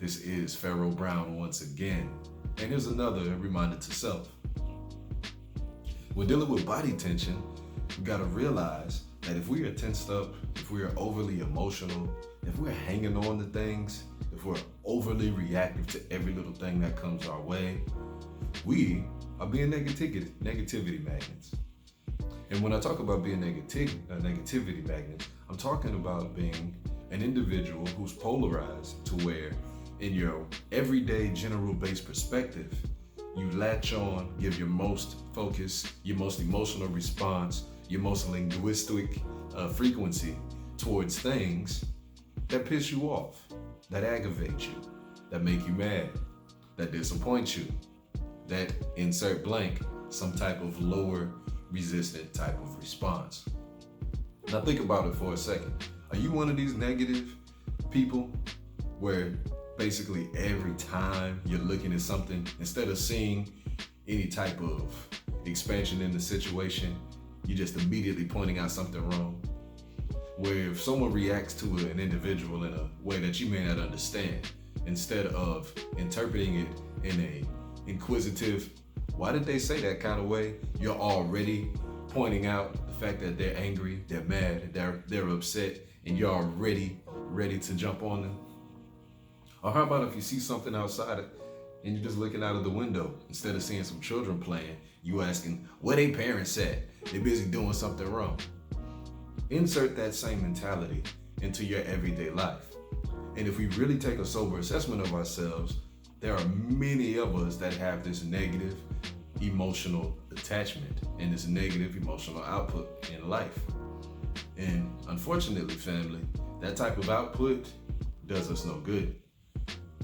This is Pharaoh Brown once again. And here's another reminder to self. When dealing with body tension, we gotta realize that if we are tensed up, if we are overly emotional, if we're hanging on to things, if we're overly reactive to every little thing that comes our way, we are being negativity magnets. And when I talk about being negativity magnet, I'm talking about being an individual who's polarized to where in your everyday general based perspective, you latch on, give your most focus, your most emotional response, your most linguistic frequency towards things that piss you off, that aggravate you, that make you mad, that disappoint you, that insert blank, some type of lower resistant type of response. Now think about it for a second. Are you one of these negative people where basically every time you're looking at something, instead of seeing any type of expansion in the situation, you're just immediately pointing out something wrong? Where if someone reacts to an individual in a way that you may not understand, instead of interpreting it in a inquisitive, why did they say that kind of way, you're already pointing out the fact that they're angry, they're mad, they're upset, and you're already ready to jump on them? Or how about if you see something outside and you're just looking out of the window, instead of seeing some children playing, you asking where they parents at? They're busy doing something wrong. Insert that same mentality into your everyday life. And if we really take a sober assessment of ourselves, there are many of us that have this negative emotional attachment and this negative emotional output in life. And unfortunately, family, that type of output does us no good.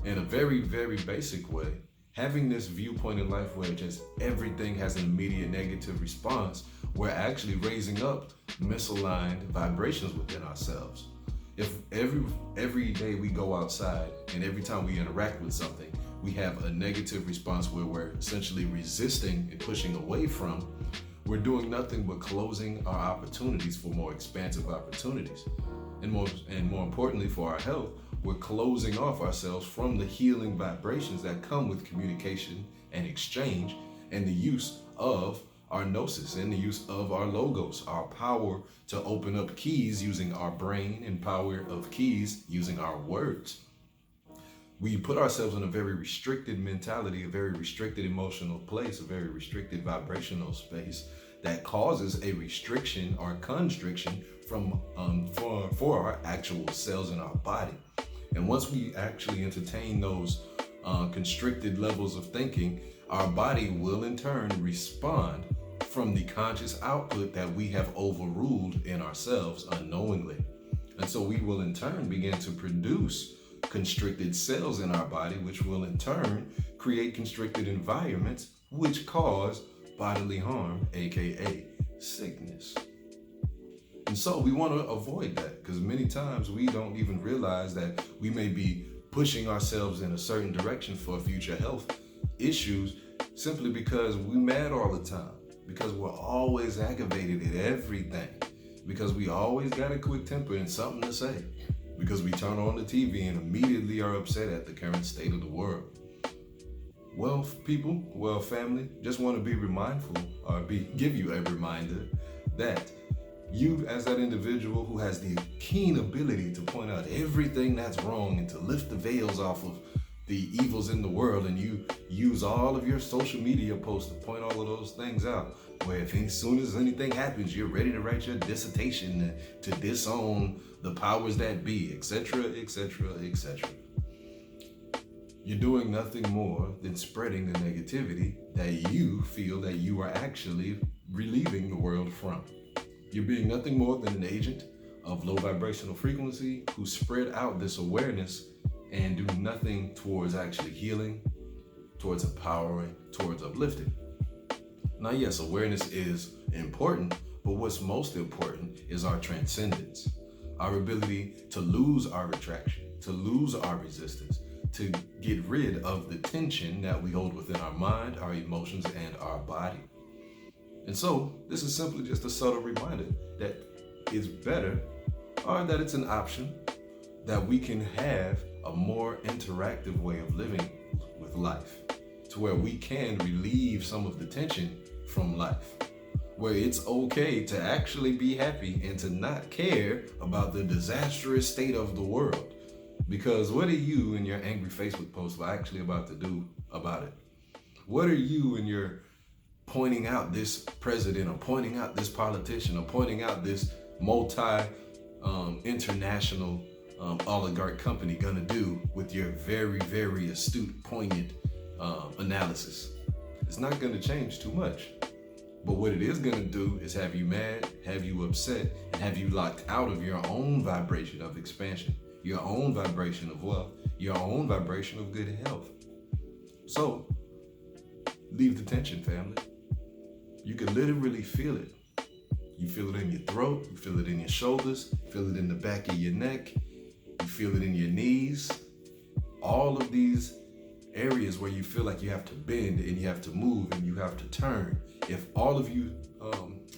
In a very, very basic way, having this viewpoint in life where just everything has an immediate negative response, we're actually raising up misaligned vibrations within ourselves. If every day we go outside and every time we interact with something, we have a negative response where we're essentially resisting and pushing away from, we're doing nothing but closing our opportunities for more expansive opportunities. And more importantly for our health, we're closing off ourselves from the healing vibrations that come with communication and exchange and the use of our gnosis and the use of our logos, our power to open up keys using our brain and power of keys using our words. We put ourselves in a very restricted mentality, a very restricted emotional place, a very restricted vibrational space that causes a restriction or constriction for our actual cells in our body. And once we actually entertain those constricted levels of thinking, our body will in turn respond from the conscious output that we have overruled in ourselves unknowingly. And so we will in turn begin to produce constricted cells in our body, which will in turn create constricted environments, which cause bodily harm, aka sickness. And so we want to avoid that, because many times we don't even realize that we may be pushing ourselves in a certain direction for future health issues simply because we're mad all the time, because we're always aggravated at everything, because we always got a quick temper and something to say, because we turn on the TV and immediately are upset at the current state of the world. Well, people, family, just want to be mindful or give you a reminder that you, as that individual who has the keen ability to point out everything that's wrong and to lift the veils off of the evils in the world, and you use all of your social media posts to point all of those things out, where if as soon as anything happens, you're ready to write your dissertation to disown the powers that be, etc., etc., etc. You're doing nothing more than spreading the negativity that you feel that you are actually relieving the world from. You're being nothing more than an agent of low vibrational frequency who spread out this awareness and do nothing towards actually healing, towards empowering, towards uplifting. Now, yes, awareness is important, but what's most important is our transcendence, our ability to lose our retraction, to lose our resistance, to get rid of the tension that we hold within our mind, our emotions, and our body. And so this is simply just a subtle reminder that it's better, or that it's an option, that we can have a more interactive way of living with life, to where we can relieve some of the tension from life, where it's okay to actually be happy and to not care about the disastrous state of the world. Because what are you and your angry Facebook post actually about to do about it? What are you and your pointing out this president, or pointing out this politician, or pointing out this international oligarch company gonna do with your very, very astute, poignant analysis? It's not gonna change too much. But what it is gonna do is have you mad, have you upset, and have you locked out of your own vibration of expansion, your own vibration of wealth, your own vibration of good health. So, leave the tension, family. You can literally feel it. You feel it in your throat, you feel it in your shoulders, you feel it in the back of your neck, you feel it in your knees. All of these areas where you feel like you have to bend and you have to move and you have to turn. If all of you,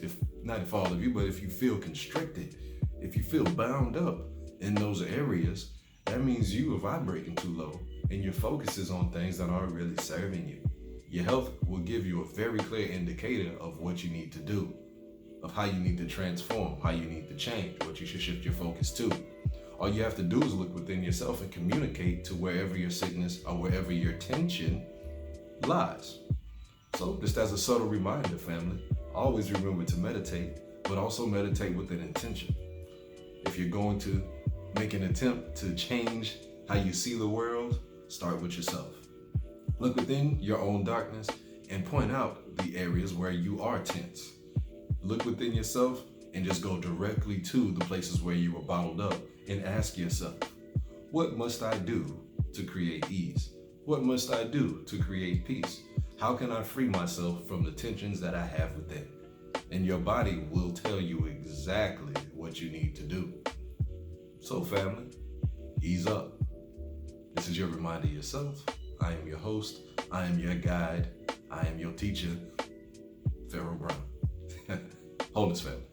if you feel constricted, if you feel bound up in those areas, that means you are vibrating too low and your focus is on things that aren't really serving you. Your health will give you a very clear indicator of what you need to do, of how you need to transform, how you need to change, what you should shift your focus to. All you have to do is look within yourself and communicate to wherever your sickness or wherever your tension lies. So just as a subtle reminder, family, always remember to meditate, but also meditate with an intention. If you're going to make an attempt to change how you see the world, start with yourself. Look within your own darkness and point out the areas where you are tense. Look within yourself and just go directly to the places where you were bottled up and ask yourself, what must I do to create ease? What must I do to create peace? How can I free myself from the tensions that I have within? And your body will tell you exactly what you need to do. So family, ease up. This is your reminder yourself. I am your host. I am your guide. I am your teacher, Pharaoh Brown. Wholeness family.